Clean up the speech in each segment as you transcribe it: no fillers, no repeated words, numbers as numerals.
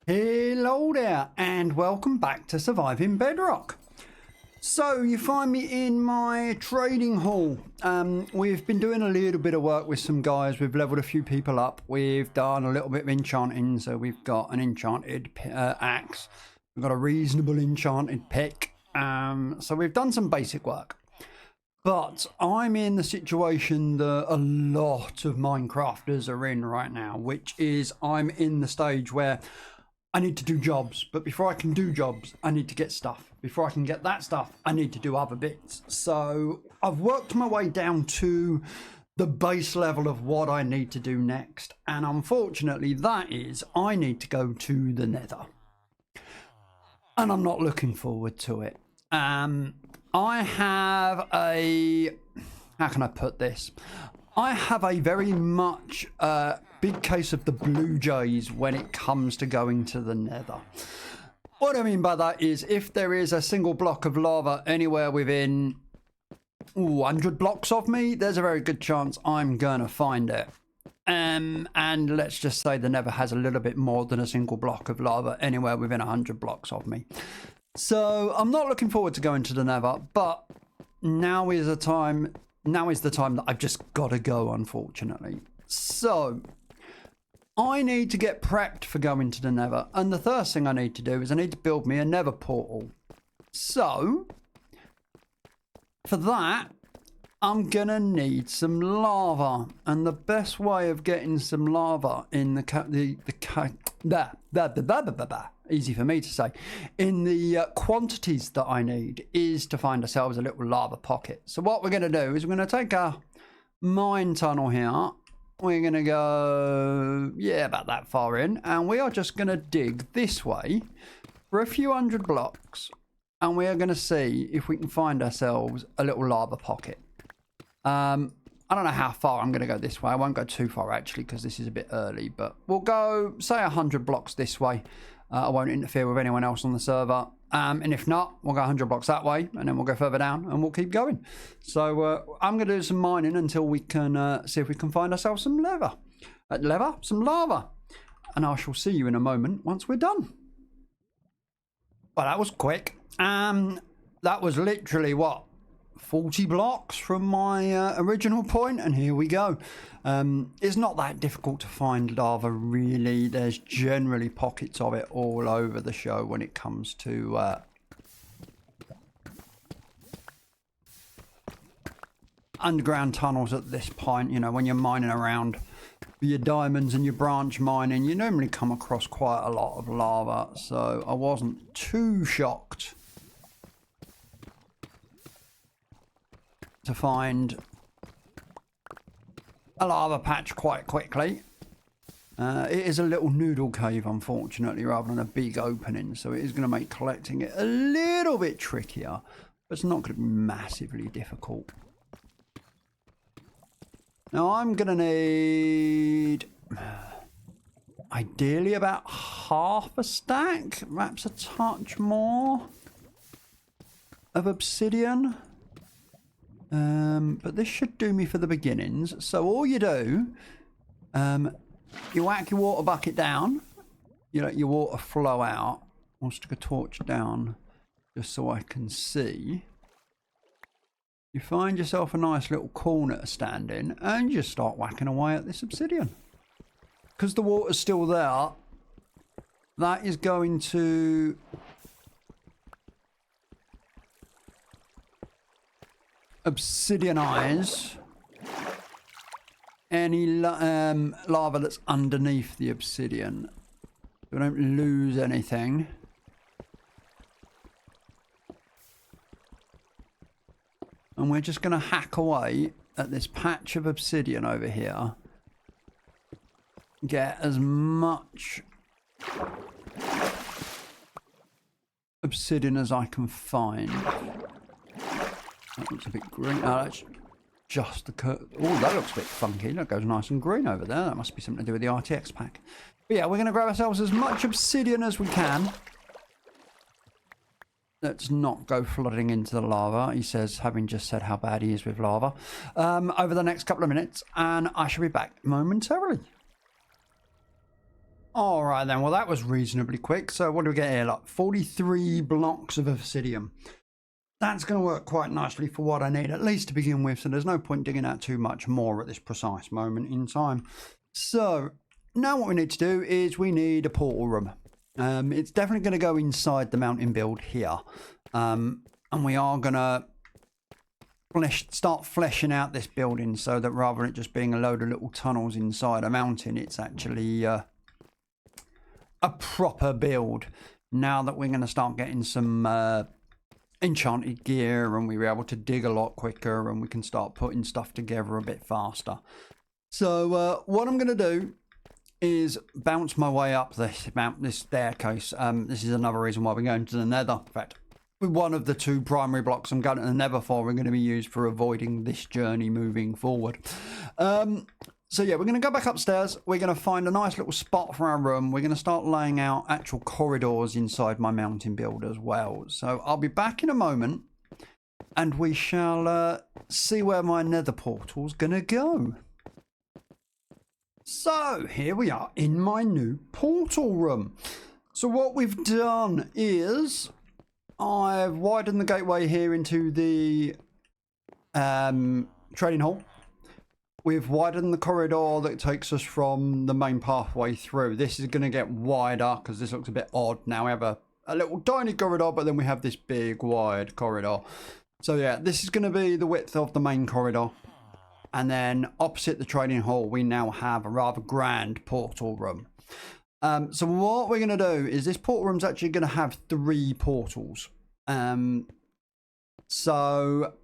Hello there and welcome back to Surviving Bedrock. So you find me in my trading hall. We've been doing a little bit of work with some guys. We've leveled a few people up. We've done a little bit of enchanting. So we've got an enchanted axe. We've got a reasonable enchanted pick. So we've done some basic work. But I'm in the situation that a lot of Minecrafters are in right now, which is I'm in the stage where I need to do jobs, but before I can do jobs, I need to get stuff. Before I can get that stuff, I need to do other bits. So I've worked my way down to the base level of what I need to do next. And unfortunately, that is I need to go to the nether. And I'm not looking forward to it. I have a... How can I put this? I have a very much... big case of the blue jays when it comes to going to the nether. What I mean by that is if there is a single block of lava anywhere within 100 blocks of me, there's a very good chance I'm gonna find it. And let's just say the nether has a little bit more than a single block of lava anywhere within 100 blocks of me. So I'm not looking forward to going to the nether, but now is the time that I've just got to go, unfortunately. So I need to get prepped for going to the nether, and the first thing I need to do is I need to build me a nether portal. So for that, I'm gonna need some lava, and the best way of getting some lava in easy for me to say, in the quantities that I need is to find ourselves a little lava pocket. So what we're gonna do is we're gonna take our mine tunnel here. We're going to go, yeah, about that far in. And we are just going to dig this way for a few hundred blocks. And we are going to see if we can find ourselves a little lava pocket. I don't know how far I'm going to go this way. I won't go too far, actually, because this is a bit early. But we'll go, say, 100 blocks this way. I won't interfere with anyone else on the server. And if not, we'll go 100 blocks that way, and then we'll go further down, and we'll keep going. So I'm going to do some mining until we can see if we can find ourselves some some lava. And I shall see you in a moment once we're done. Well, that was quick. That was literally, what, 40 blocks from my original point, and here we go. It's not that difficult to find lava, really. There's generally pockets of it all over the show when it comes to underground tunnels at this point. You know, when you're mining around for your diamonds and your branch mining, you normally come across quite a lot of lava, so I wasn't too shocked to find a lava patch quite quickly. It is a little noodle cave, unfortunately, rather than a big opening, so it is going to make collecting it a little bit trickier, but it's not going to be massively difficult. Now I'm going to need ideally about half a stack, perhaps a touch more of obsidian. But this should do me for the beginnings. So all you do, you whack your water bucket down, you let your water flow out. I'll stick a torch down just so I can see. You find yourself a nice little corner to stand in, and you start whacking away at this obsidian. Because the water's still there, that is going to obsidianize any lava that's underneath the obsidian. We don't lose anything. And we're just going to hack away at this patch of obsidian over here. Get as much obsidian as I can find. That looks a bit green. Oh, that's just the curve. Oh, that looks a bit funky. That goes nice and green over there. That must be something to do with the RTX pack. But yeah, we're going to grab ourselves as much obsidian as we can. Let's not go flooding into the lava, he says, having just said how bad he is with lava, over the next couple of minutes, and I shall be back momentarily. All right then, well that was reasonably quick. So what do we get here? Like 43 blocks of obsidian. That's going to work quite nicely for what I need, at least to begin with. So there's no point digging out too much more at this precise moment in time. So now what we need to do is we need a portal room. It's definitely going to go inside the mountain build here. And we are going to start fleshing out this building so that rather than it just being a load of little tunnels inside a mountain, it's actually a proper build. Now that we're going to start getting some enchanted gear and we're able to dig a lot quicker and we can start putting stuff together a bit faster. So what I'm going to do is bounce my way up this staircase. This is another reason why we're going to the nether. In fact, one of the two primary blocks I'm going to the nether for are going to be used for avoiding this journey moving forward. So yeah, we're going to go back upstairs. We're going to find a nice little spot for our room. We're going to start laying out actual corridors inside my mountain build as well. So I'll be back in a moment and we shall see where my nether portal's going to go. So here we are in my new portal room. So what we've done is I've widened the gateway here into the trading hall. We've widened the corridor that takes us from the main pathway through. This is going to get wider because this looks a bit odd. Now we have a little tiny corridor, but then we have this big wide corridor. So yeah, this is going to be the width of the main corridor. And then opposite the trading hall, we now have a rather grand portal room. So what we're going to do is this portal room's actually going to have 3 portals. So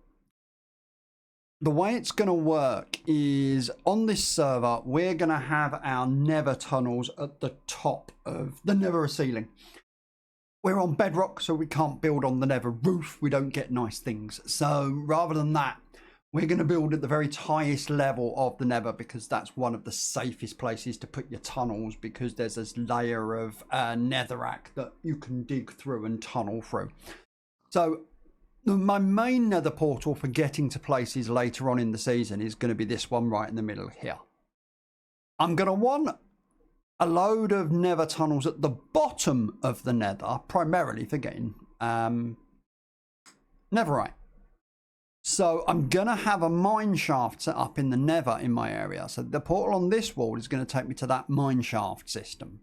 the way it's going to work is on this server, we're going to have our nether tunnels at the top of the nether ceiling. We're on Bedrock, so we can't build on the nether roof. We don't get nice things. So rather than that, we're going to build at the very highest level of the nether because that's one of the safest places to put your tunnels because there's this layer of netherrack that you can dig through and tunnel through. So my main nether portal for getting to places later on in the season is going to be this one right in the middle here. I'm going to want a load of nether tunnels at the bottom of the nether, primarily for getting netherite. So I'm going to have a mine shaft set up in the nether in my area. So the portal on this wall is going to take me to that mine shaft system.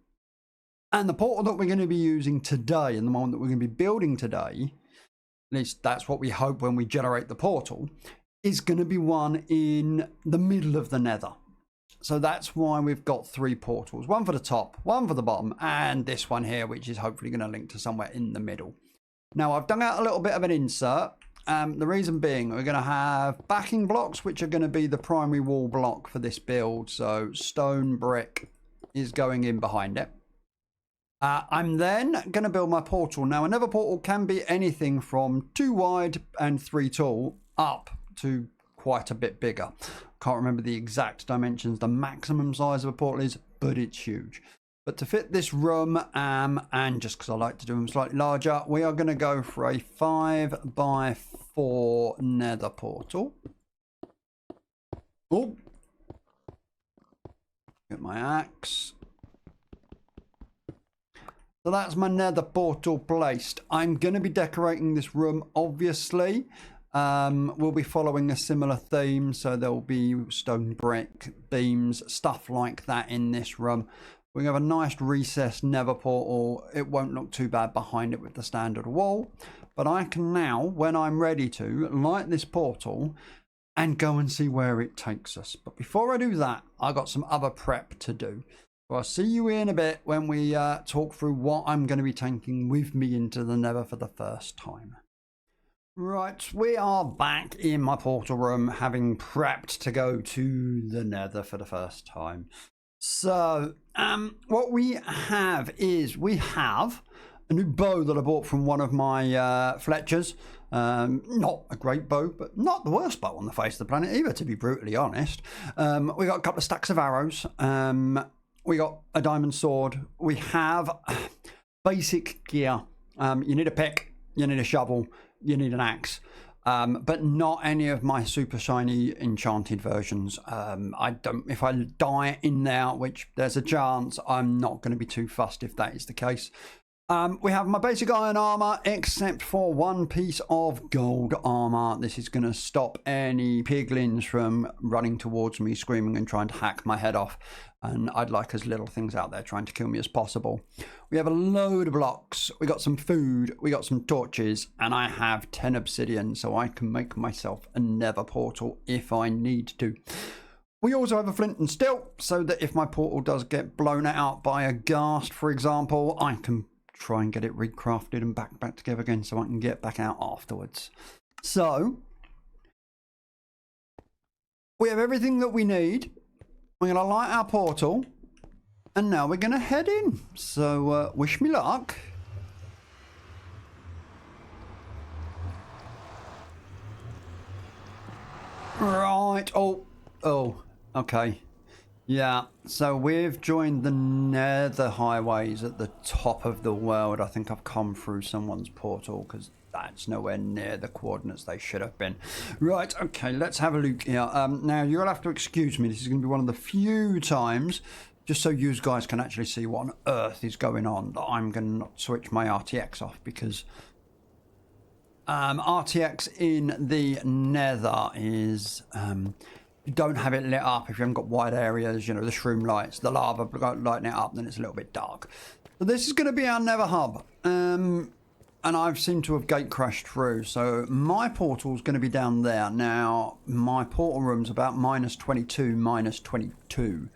And the portal that we're going to be using today and the one that we're going to be building today, at least that's what we hope when we generate the portal, is going to be one in the middle of the nether. So that's why we've got 3 portals. One for the top, one for the bottom, and this one here, which is hopefully going to link to somewhere in the middle. Now I've done out a little bit of an insert. The reason being we're going to have backing blocks, which are going to be the primary wall block for this build. So stone brick is going in behind it. I'm then going to build my portal. Now, another portal can be anything from 2 wide and 3 tall up to quite a bit bigger. Can't remember the exact dimensions, the maximum size of a portal is, but it's huge. But to fit this room, and just because I like to do them slightly larger, we are going to go for a 5x4 nether portal. Oh, get my axe. So that's my nether portal placed. I'm going to be decorating this room, obviously. We'll be following a similar theme, so there'll be stone brick, beams, stuff like that in this room. We have a nice recessed nether portal. It won't look too bad behind it with the standard wall. But I can now, when I'm ready to, light this portal and go and see where it takes us. But before I do that, I've got some other prep to do. So I'll see you in a bit when we talk through what I'm going to be taking with me into the nether for the first time. Right, we are back in my portal room, having prepped to go to the nether for the first time. So, what we have is we have a new bow that I bought from one of my Fletchers. Not a great bow, but not the worst bow on the face of the planet either, to be brutally honest. We got a couple of stacks of arrows. We got a diamond sword. We have basic gear. You need a pick, you need a shovel, you need an axe. but not any of my super shiny enchanted versions. I don't. If I die in there, which there's a chance, I'm not going to be too fussed if that is the case. We have my basic iron armor, except for one piece of gold armor. This is going to stop any piglins from running towards me, screaming and trying to hack my head off. And I'd like as little things out there trying to kill me as possible. We have a load of blocks. We got some food. We got some torches. And I have 10 obsidian, so I can make myself a nether portal if I need to. We also have a flint and steel, so that if my portal does get blown out by a ghast, for example, I can try and get it recrafted and back together again so I can get back out afterwards. So we have everything that we need. We're going to light our portal and now we're going to head in. So wish me luck. Right. Oh, okay. Yeah, so we've joined the nether highways at the top of the world. I think I've come through someone's portal because that's nowhere near the coordinates they should have been. Right, okay, let's have a look here. Now, you'll have to excuse me. This is going to be one of the few times, just so you guys can actually see what on earth is going on, that I'm going to not switch my RTX off because RTX in the nether is... you don't have it lit up if you haven't got wide areas, you know, the shroom lights, the lava lighting it up, then it's a little bit dark. So this is going to be our nether hub. And I've seemed to have gate crashed through. So my portal's going to be down there. Now, my portal room's about -22, -22.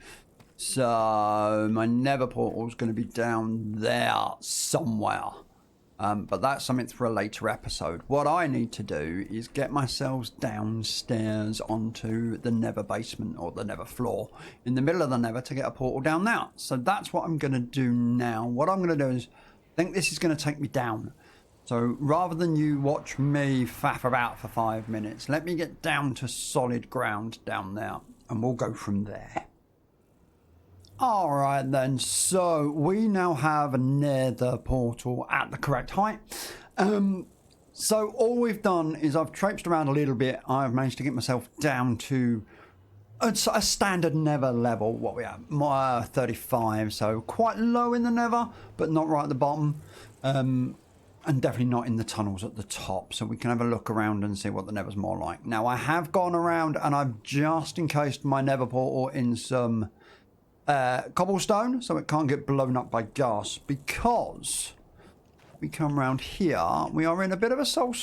So my nether portal's going to be down there somewhere. But that's something for a later episode. What I need to do is get myself downstairs onto the nether basement or the nether floor in the middle of the nether to get a portal down there. So that's what I'm going to do now. What I'm going to do is, I think this is going to take me down. So rather than you watch me faff about for 5 minutes, let me get down to solid ground down there and we'll go from there. Alright then, so we now have a nether portal at the correct height. So all we've done is I've traipsed around a little bit. I've managed to get myself down to a standard nether level. What we have, 35, so quite low in the nether, but not right at the bottom. And definitely not in the tunnels at the top. So we can have a look around and see what the nether's more like. Now I have gone around and I've just encased my nether portal in some... cobblestone, so it can't get blown up by gas, because we come around here, we are in a bit of a salt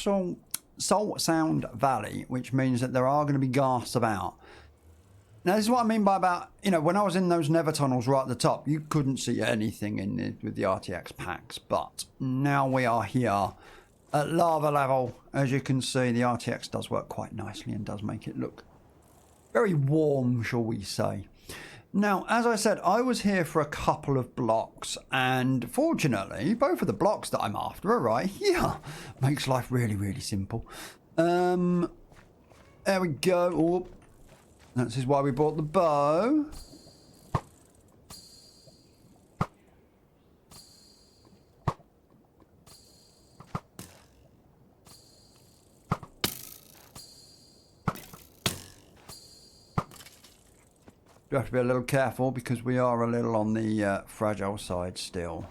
sound valley, which means that there are going to be ghasts about. Now this is what I mean by about, you know, when I was in those nether tunnels right at the top, you couldn't see anything in it with the RTX packs, but now we are here at lava level. As you can see, the RTX does work quite nicely and does make it look very warm, shall we say. Now, as I said, I was here for a couple of blocks, and fortunately, both of the blocks that I'm after are right here. Makes life really, really simple. There we go. Oh, this is why we bought the bow. You have to be a little careful because we are a little on the fragile side still.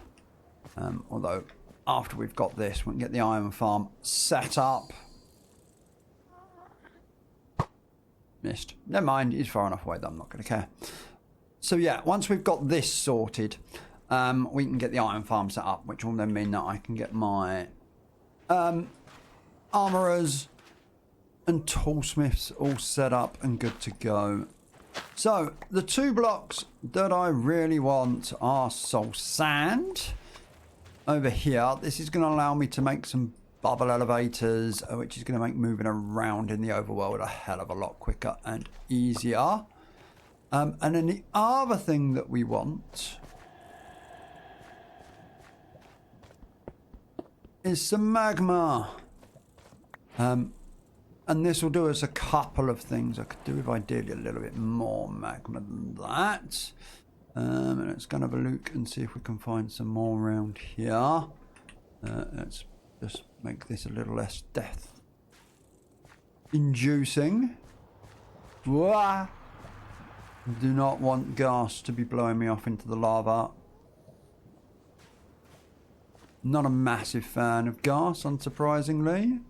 Although after we've got this, we can get the iron farm set up. Missed. Never mind, he's far enough away that I'm not going to care. So yeah, once we've got this sorted, we can get the iron farm set up, which will then mean that I can get my armorers and toolsmiths all set up and good to go. So, the 2 blocks that I really want are soul sand over here. This is going to allow me to make some bubble elevators, which is going to make moving around in the overworld a hell of a lot quicker and easier. And then the other thing that we want is some magma. And this will do us a couple of things. I could do with ideally a little bit more magma than that. And let's go and have a look and see if we can find some more around here. Let's just make this a little less death. inducing. Wah! Do not want gas to be blowing me off into the lava. Not a massive fan of gas, unsurprisingly.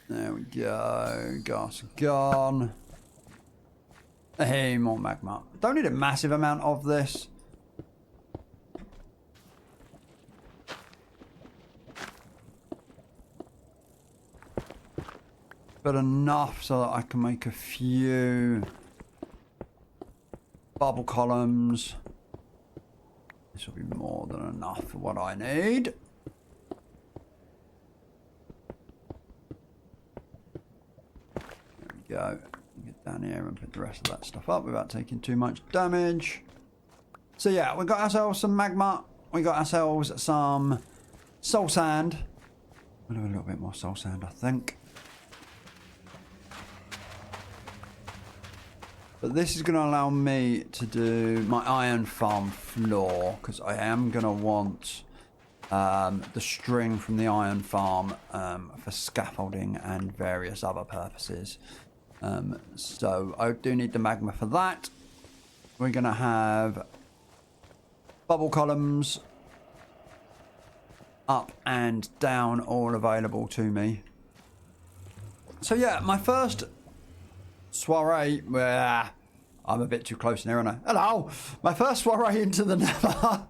There we go. Gas gone. Hey, more magma. Don't need a massive amount of this. But enough so that I can make a few bubble columns. This will be more than enough for what I need. There we go. Get down here and put the rest of that stuff up without taking too much damage. So yeah, we got ourselves some magma. We got ourselves some soul sand. We'll do a little bit more soul sand, I think. But this is going to allow me to do my iron farm floor, because I am going to want the string from the iron farm for scaffolding and various other purposes. So I do need the magma for that. We're going to have bubble columns up and down all available to me. So yeah, my first soiree. I'm a bit too close in here, aren't I? Hello! My first soiree into the nether.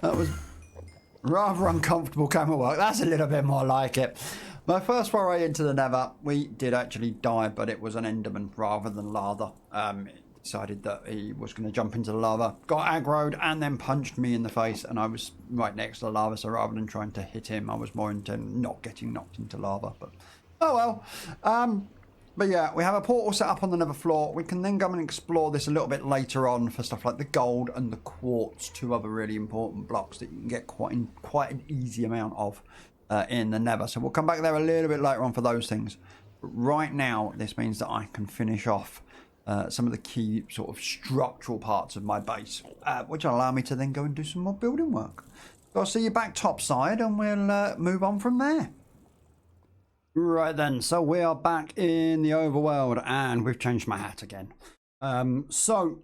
That was rather uncomfortable camera work. That's a little bit more like it. My first foray into the nether, we did actually die, but it was an enderman rather than lava. Decided that he was going to jump into the lava, got aggroed, and then punched me in the face, and I was right next to the lava, so rather than trying to hit him, I was more intent not getting knocked into lava. But oh well. But yeah, we have a portal set up on the nether floor. We can then go and explore this a little bit later on for stuff like the gold and the quartz, two other really important blocks that you can get quite an easy amount of in the nether. So we'll come back there a little bit later on for those things. But right now, this means that I can finish off some of the key sort of structural parts of my base, which will allow me to then go and do some more building work. So I'll see you back topside and we'll move on from there. Right then, so we are back in the overworld and we've changed my hat again. So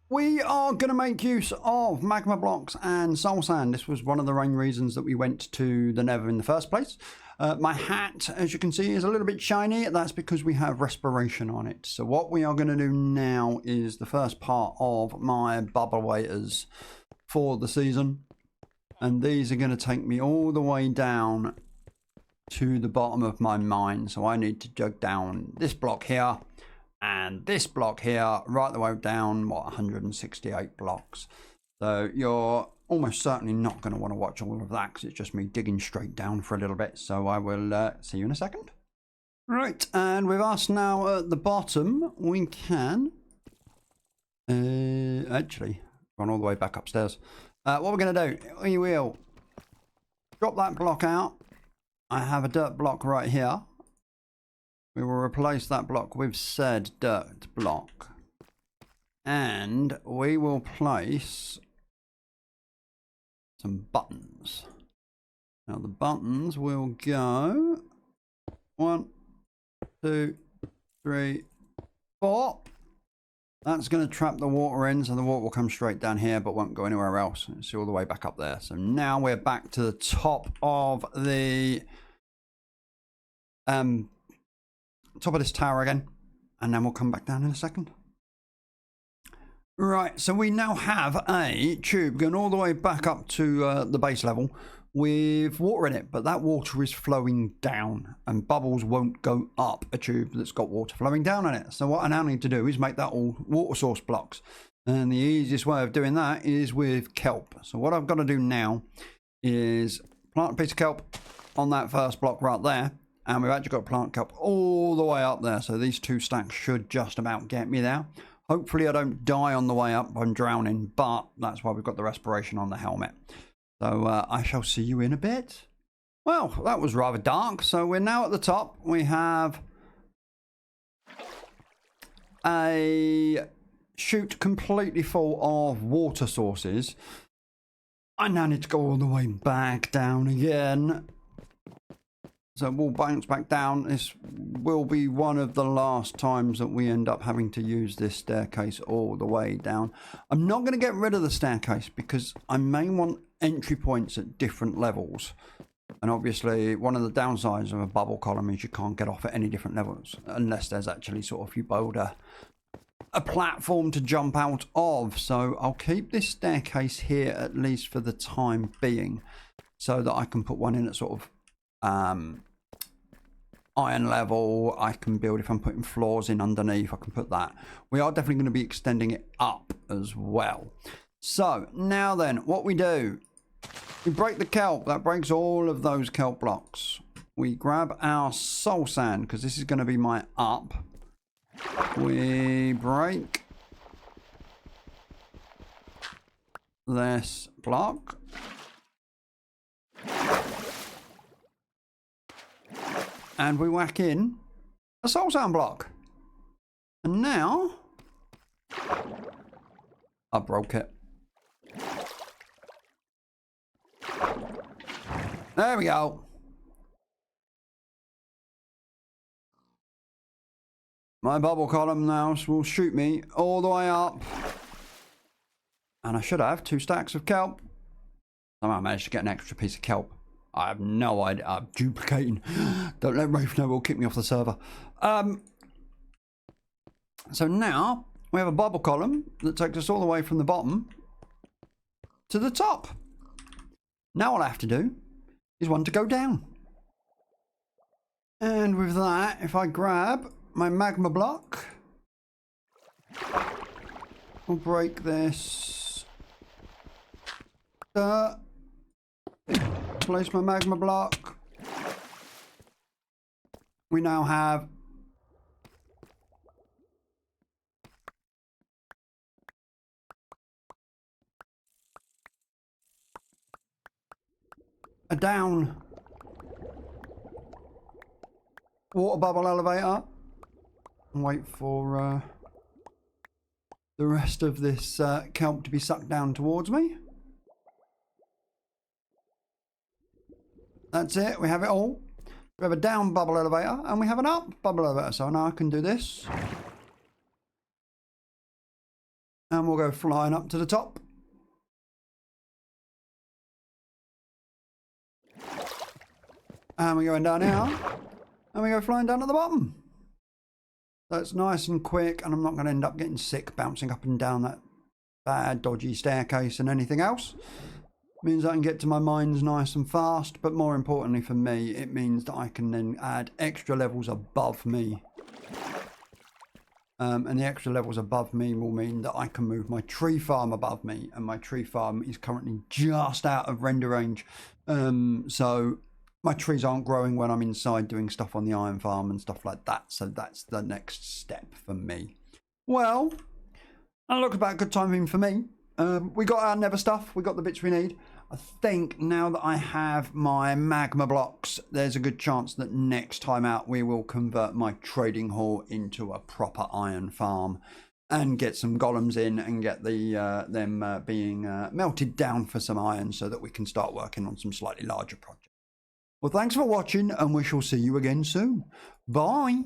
we are going to make use of magma blocks and soul sand. This was one of the main reasons that we went to the nether in the first place. My hat, as you can see, is a little bit shiny. That's because we have respiration on it. So what we are going to do now is the first part of my bubble waiters for the season. And these are going to take me all the way down to the bottom of my mine. So I need to jug down this block here and this block here, right the way down, what, 168 blocks. So you're almost certainly not going to want to watch all of that because it's just me digging straight down for a little bit. So I will see you in a second. Right, and with us now at the bottom, we can actually run all the way back upstairs. What we're going to do, we will drop that block out. I have a dirt block right here. We will replace that block with said dirt block. And we will place some buttons. Now the buttons will go 1, 2, 3, 4. That's going to trap the water in, so the water will come straight down here but won't go anywhere else. See all the way back up there. So now we're back to the top of the top of this tower again, and then we'll come back down in a second. Right, so we now have a tube going all the way back up to the base level with water in it, but that water is flowing down and bubbles won't go up a tube that's got water flowing down on it. So what I now need to do is make that all water source blocks, and the easiest way of doing that is with kelp. So what I've got to do now is plant a piece of kelp on that first block right there, and we've actually got to plant kelp all the way up there, so these 2 stacks should just about get me there. Hopefully I don't die on the way up, I'm drowning, but that's why we've got the respiration on the helmet. So I shall see you in a bit. Well, that was rather dark. So we're now at the top. We have a chute completely full of water sources. I now need to go all the way back down again. So we'll bounce back down. This will be one of the last times that we end up having to use this staircase all the way down. I'm not going to get rid of the staircase because I may want entry points at different levels. And obviously one of the downsides of a bubble column is you can't get off at any different levels unless there's actually sort of you build a platform to jump out of. So I'll keep this staircase here at least for the time being so that I can put one in at sort of iron level. I can build, if I'm putting floors in underneath, I can put that. We are definitely going to be extending it up as well. So now then, what we do, we break the kelp. That breaks all of those kelp blocks. We grab our soul sand because this is going to be my up. We break this block. And we whack in a soul sand block. And now I broke it. There we go. My bubble column now will shoot me all the way up. And I should have 2 stacks of kelp. Somehow I managed to get an extra piece of kelp. I have no idea. I'm duplicating. Don't let Rafe know, it'll kick me off the server. So now we have a bubble column that takes us all the way from the bottom to the top. Now all I have to do is one to go down. And with that, if I grab my magma block, we'll break this. Place my magma block. We now have a down water bubble elevator. And wait for the rest of this kelp to be sucked down towards me. That's it, we have it all. We have a down bubble elevator and we have an up bubble elevator. So now I can do this. And we'll go flying up to the top. And we're going down here. And we go flying down at the bottom. So it's nice and quick, and I'm not going to end up getting sick bouncing up and down that bad, dodgy staircase and anything else. Means I can get to my mines nice and fast, but more importantly for me, it means that I can then add extra levels above me. And the extra levels above me will mean that I can move my tree farm above me, and my tree farm is currently just out of render range. So my trees aren't growing when I'm inside doing stuff on the iron farm and stuff like that. So that's the next step for me. Well, that looks about good timing for me. We got our nether stuff. We got the bits we need. I think now that I have my magma blocks, there's a good chance that next time out we will convert my trading hall into a proper iron farm and get some golems in and get them being melted down for some iron so that we can start working on some slightly larger projects. Well, thanks for watching, and we shall see you again soon. Bye.